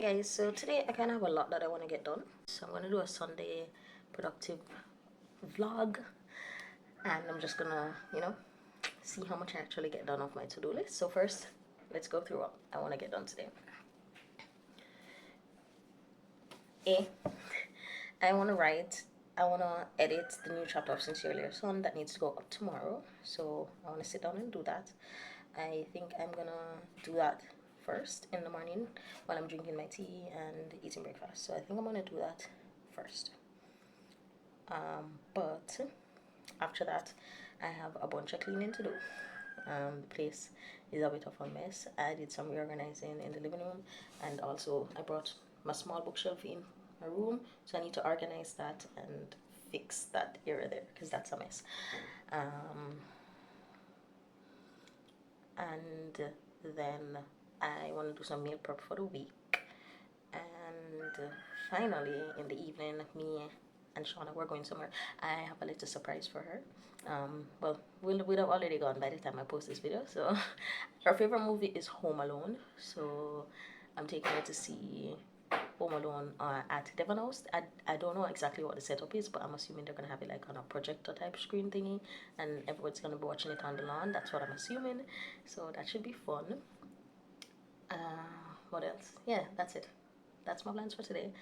Hey guys, so today I kind of have a lot that I want to get done. So I'm going to do a Sunday productive vlog, and I'm just gonna, see how much I actually get done off my to-do list. So first, let's go through what I want to get done today. A, I want to edit the new chapter of Sincerely Your Son that needs to go up tomorrow. So I want to sit down and do that. I think I'm gonna do that first in the morning while I'm drinking my tea and eating breakfast. So I think I'm gonna do that first. But after that, I have a bunch of cleaning to do. The place is a bit of a mess. I did some reorganizing in the living room, and also I brought my small bookshelf in my room, so I need to organize that and fix that area there because that's a mess. And then I want to do some meal prep for the week. And finally, in the evening, me and Shauna, we're going somewhere. I have a little surprise for her. Well, we'd have already gone by the time I post this video. So, her favorite movie is Home Alone. So, I'm taking her to see Home Alone at Devon House. I don't know exactly what the setup is, but I'm assuming they're gonna have it like on a projector type screen thingy, and everyone's gonna be watching it on the lawn. That's what I'm assuming. So that should be fun. What else? Yeah, that's it. That's my plans for today.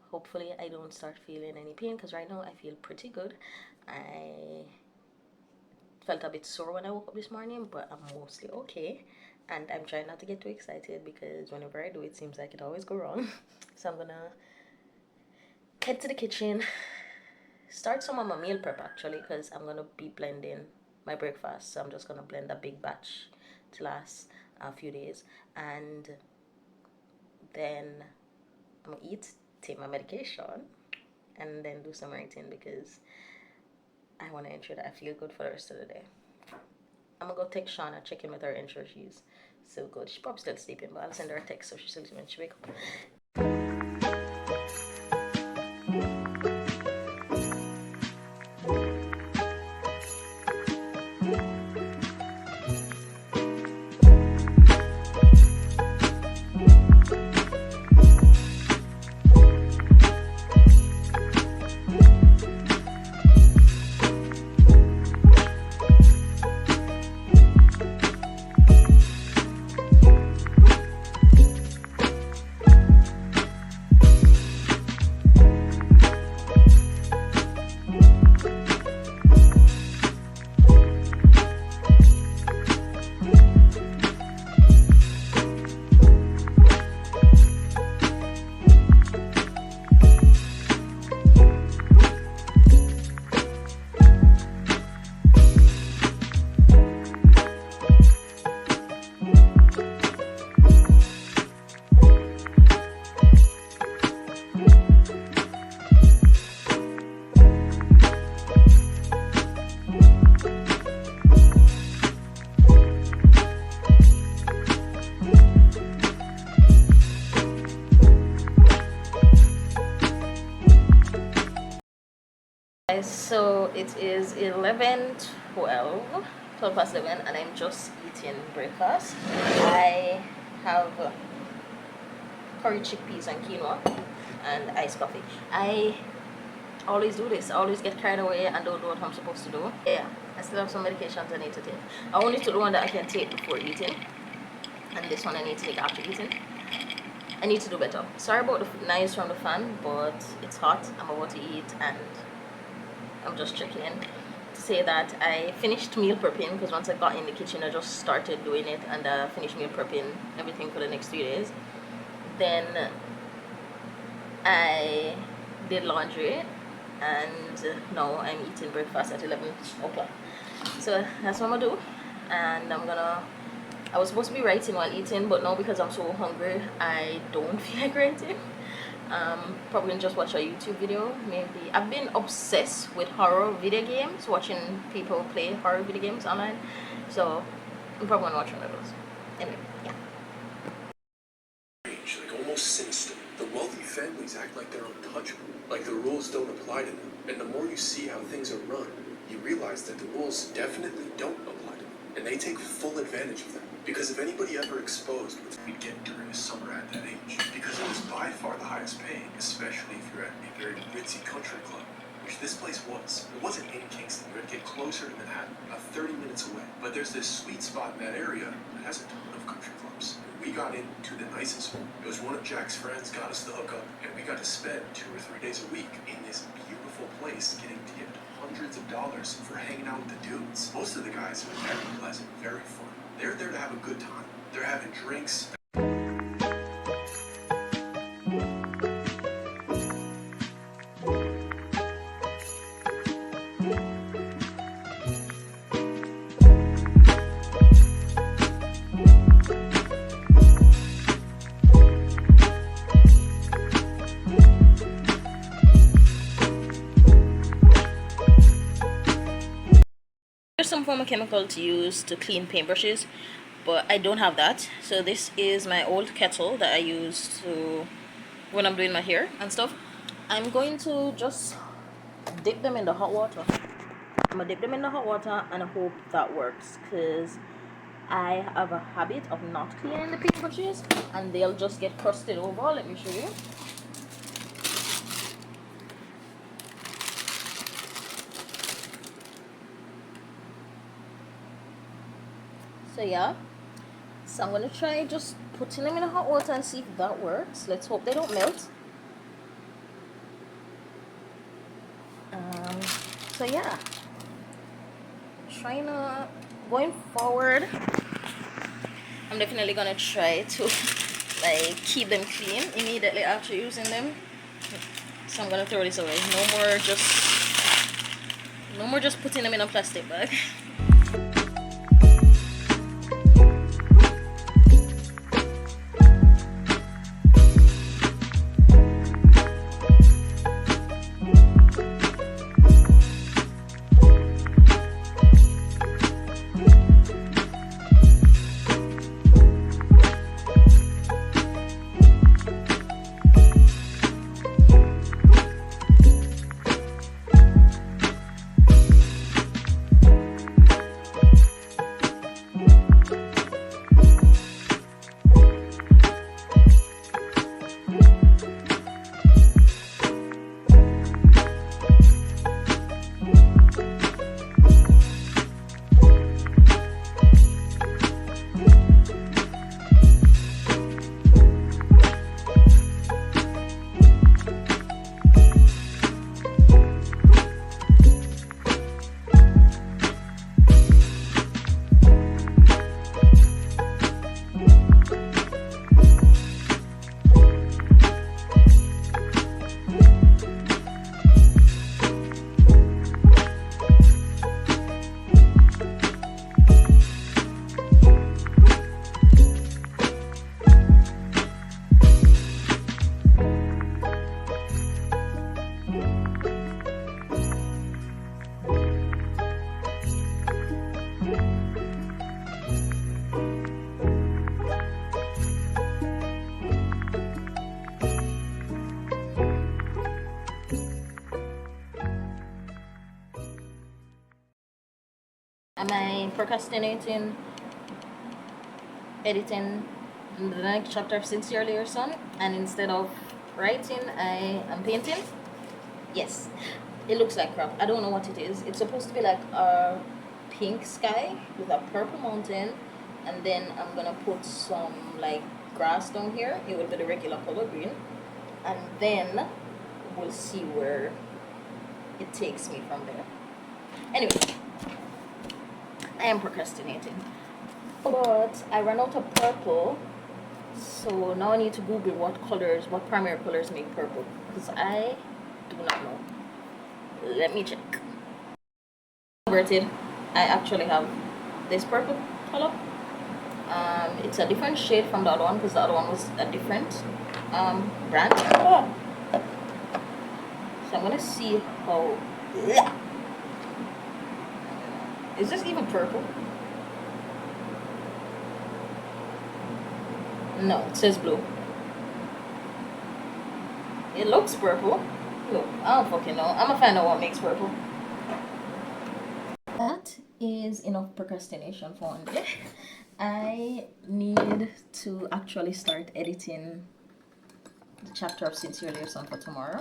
Hopefully I don't start feeling any pain because right now I feel pretty good. I felt a bit sore when I woke up this morning, but I'm mostly okay. And I'm trying not to get too excited because whenever I do, it seems like it always go wrong. So I'm gonna head to the kitchen, start some of my meal prep actually, because I'm gonna be blending my breakfast. So I'm just gonna blend a big batch to last a few days, and then I'm gonna eat, take my medication, and then do some writing because I want to ensure that I feel good for the rest of the day. I'm gonna go text Shauna, check in with her, ensure she's still good. She's probably still sleeping, but I'll send her a text so she's still when she wake up. So it is 11:12 past 11, and I'm just eating breakfast. I have curry chickpeas and quinoa and iced coffee. I always do this. I always get carried away and don't do what I'm supposed to do. Yeah, I still have some medications I need to take. I only took the one that I can take before eating, and this one I need to take after eating. I need to do better. Sorry about the noise from the fan, but it's hot. I'm about to eat, and I'm just checking in to say that I finished meal prepping because once I got in the kitchen, I just started doing it, and finished meal prepping everything for the next 3 days. Then I did laundry, and now I'm eating breakfast at 11 o'clock. So that's what I'm gonna do, and I was supposed to be writing while eating, but now because I'm so hungry, I don't feel like writing. Probably just watch a YouTube video, maybe. I've been obsessed with horror video games, watching people play horror video games online, so I'm probably gonna watch one of those. Anyway, yeah. Like almost sinister. The wealthy families act like they're untouchable, like the rules don't apply to them. And the more you see how things are run, you realize that the rules definitely don't apply to them, and they take full advantage of them. Because if anybody ever exposed what we'd get during a summer at that age, because it was ritzy country club, which this place was. It wasn't in Kingston. You had to get closer to Manhattan, about 30 minutes away. But there's this sweet spot in that area that has a ton of country clubs. We got into the nicest one. It was one of Jack's friends got us the hookup, and we got to spend 2 or 3 days a week in this beautiful place getting tipped hundreds of dollars for hanging out with the dudes. Most of the guys are very pleasant, very fun. They're there to have a good time. They're having drinks. There's some form of chemical to use to clean paintbrushes, but I don't have that. So this is my old kettle that I use to when I'm doing my hair and stuff. I'm going to just dip them in the hot water. I'm gonna dip them in the hot water and I hope that works, because I have a habit of not cleaning the paintbrushes and they'll just get crusted over. Let me show you. So yeah, so I'm gonna try just putting them in the hot water and see if that works. Let's hope they don't melt. So yeah, going forward, I'm definitely gonna try to like keep them clean immediately after using them. So I'm gonna throw this away. No more just putting them in a plastic bag. Am I procrastinating editing the next chapter of Sincerely Your Son, and instead of writing I am painting? Yes, it looks like crap. I don't know what it is. It's supposed to be like a pink sky with a purple mountain, and then I'm gonna put some like grass down here. It will be the regular color green, and then we'll see where it takes me from there. Anyway, I am procrastinating, but I ran out of purple, so now I need to Google what primary colors make purple, because I do not know. Let me check. Converted, I actually have this purple color. It's a different shade from the other one, because the other one was a different brand. So I'm gonna see how. Is this even purple? No, it says blue. It looks purple. Look, I don't fucking know. I'm gonna find out what makes purple. That is enough procrastination for one day. I need to actually start editing the chapter of Sincerely Your Son for tomorrow.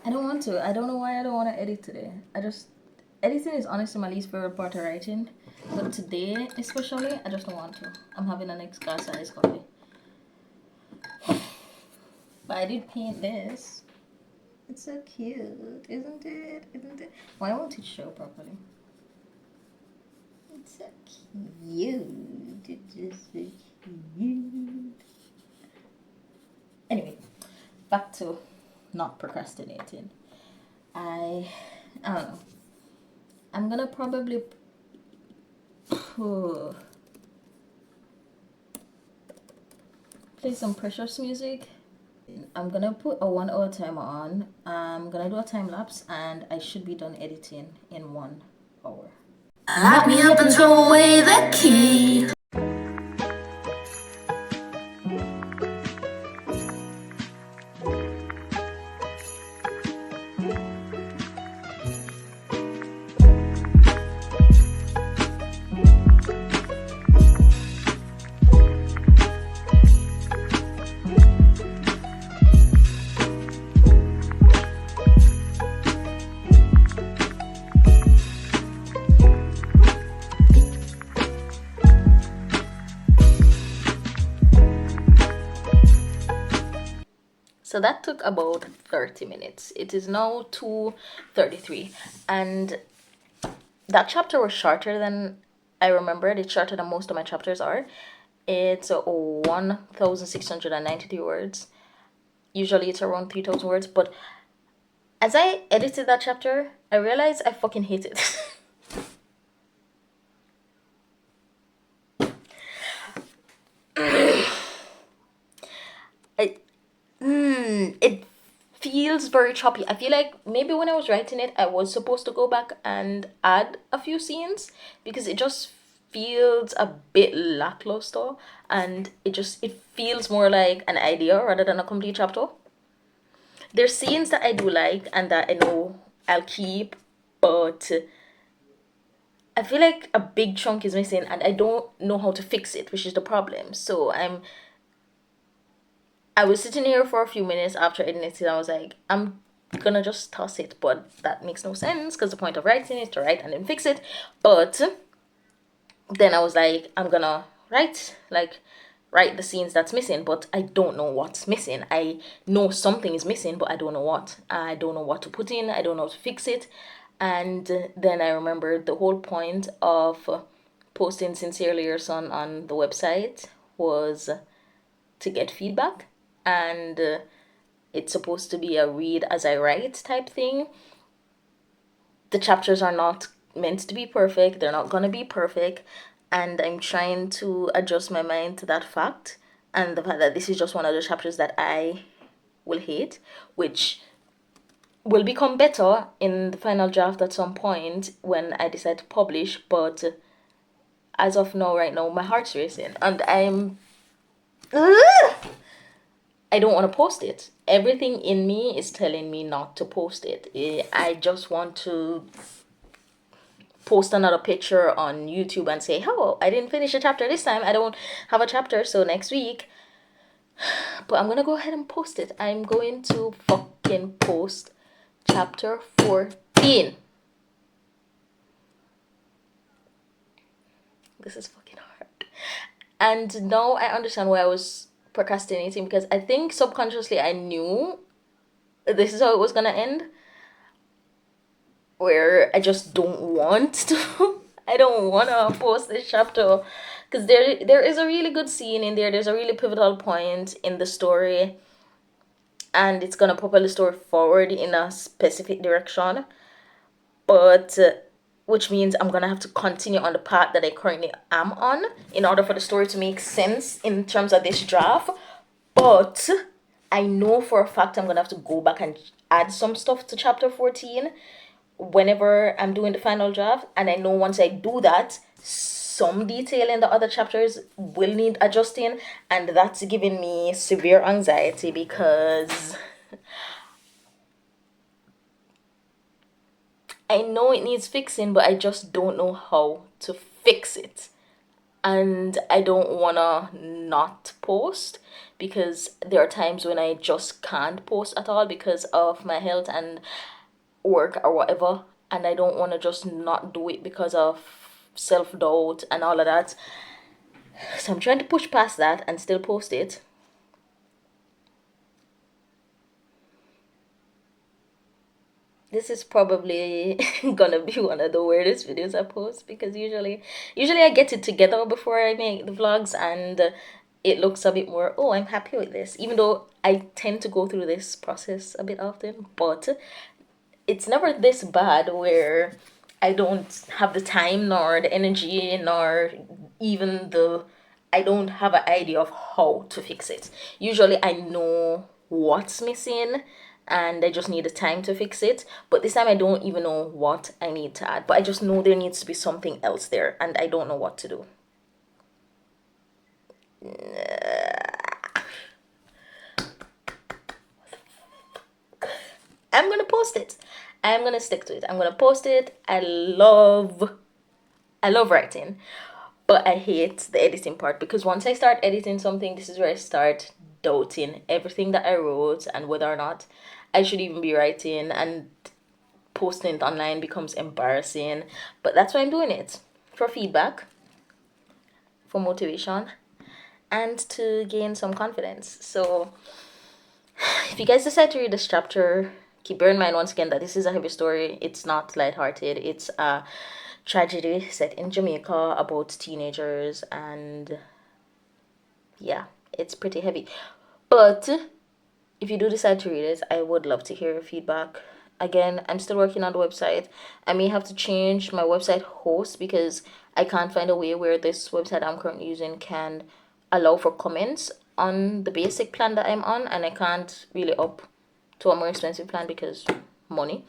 I don't want to. I don't know why I don't want to edit today. Editing is honestly my least favorite part of writing. But today, especially, I just don't want to. I'm having an next glass of iced coffee. But I did paint this. It's so cute, isn't it? Isn't it? Why won't it show properly? It's so cute. It's just so cute. Anyway, back to not procrastinating. I don't know. I'm gonna probably play some Precious music. I'm gonna put a 1 hour timer on. I'm gonna do a time lapse and I should be done editing in 1 hour. Lock me up and throw away the key. So that took about 30 minutes. It is now 2:33, and that chapter was shorter than I remembered. It's shorter than most of my chapters are. It's 1,693 words. Usually it's around 3,000 words, but as I edited that chapter, I realized I fucking hate it. It feels very choppy. I feel like maybe when I was writing it, I was supposed to go back and add a few scenes because it just feels a bit lackluster, and it feels more like an idea rather than a complete chapter. There's scenes that I do like and that I know I'll keep, but I feel like a big chunk is missing and I don't know how to fix it, which is the problem. So I was sitting here for a few minutes after editing it. I was like, I'm gonna just toss it, but that makes no sense because the point of writing is to write and then fix it. But then I was like, I'm gonna write the scenes that's missing, but I don't know what's missing. I know something is missing, but I don't know what. I don't know what to put in. I don't know how to fix it. And then I remembered the whole point of posting Sincerely Your Son on the website was to get feedback, and it's supposed to be a read as I write type thing. The chapters are not meant to be perfect. They're not gonna be perfect, and I'm trying to adjust my mind to that fact and the fact that this is just one of the chapters that I will hate, which will become better in the final draft at some point when I decide to publish. But as of now, right now, my heart's racing and I don't want to post it. Everything in me is telling me not to post it. I just want to post another picture on YouTube and say, oh, I didn't finish a chapter this time. I don't have a chapter, so next week. But I'm gonna go ahead and post it. I'm going to fucking post chapter 14. This is fucking hard. And now I understand why I was procrastinating, because I think subconsciously I knew this is how it was gonna end, where I just don't want to. I don't want to post this chapter because there is a really good scene in there. There's a really pivotal point in the story, and it's gonna propel the story forward in a specific direction, but which means I'm gonna have to continue on the path that I currently am on in order for the story to make sense in terms of this draft. But I know for a fact I'm gonna have to go back and add some stuff to chapter 14 whenever I'm doing the final draft, and I know once I do that, some detail in the other chapters will need adjusting, and that's giving me severe anxiety because I know it needs fixing, but I just don't know how to fix it. And I don't wanna not post because there are times when I just can't post at all because of my health and work or whatever, and I don't want to just not do it because of self-doubt and all of that. So I'm trying to push past that and still post it. This is probably gonna be one of the weirdest videos I post, because usually I get it together before I make the vlogs, and it looks a bit more, oh, I'm happy with this, even though I tend to go through this process a bit often, but it's never this bad where I don't have the time nor the energy nor even I don't have an idea of how to fix it. Usually I know what's missing and I just need the time to fix it. But this time I don't even know what I need to add. But I just know there needs to be something else there and I don't know what to do. I'm gonna post it. I'm gonna stick to it. I'm gonna post it. I love writing, but I hate the editing part, because once I start editing something, this is where I start doubting everything that I wrote and whether or not I should even be writing, and posting it online becomes embarrassing. But that's why I'm doing it, for feedback, for motivation, and to gain some confidence. So if you guys decide to read this chapter, keep bear in mind once again that this is a heavy story. It's not lighthearted. It's a tragedy set in Jamaica about teenagers, and yeah, it's pretty heavy. But if you do decide to read it, I would love to hear your feedback. Again, I'm still working on the website. I may have to change my website host because I can't find a way where this website I'm currently using can allow for comments on the basic plan that I'm on, and I can't really up to a more expensive plan because money.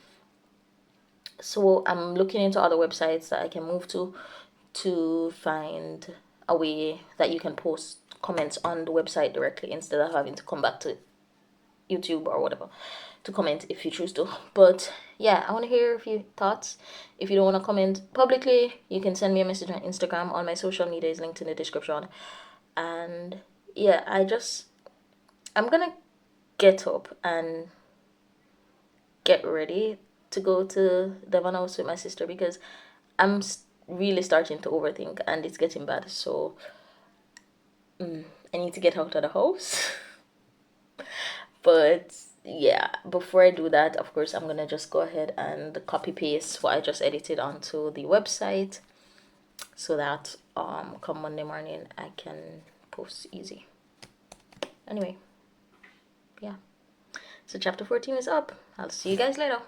So I'm looking into other websites that I can move to find a way that you can post comments on the website directly instead of having to come back to YouTube or whatever to comment if you choose to. But yeah, I want to hear a few thoughts. If you don't want to comment publicly, you can send me a message on Instagram. All my social media is linked in the description. And yeah, I'm gonna get up and get ready to go to Devon House with my sister, because I'm really starting to overthink and it's getting bad. So I need to get out of the house. But yeah, before I do that, of course, I'm gonna just go ahead and copy paste what I just edited onto the website, so that come Monday morning I can post easy. Anyway, yeah, so chapter 14 is up. I'll see you guys later.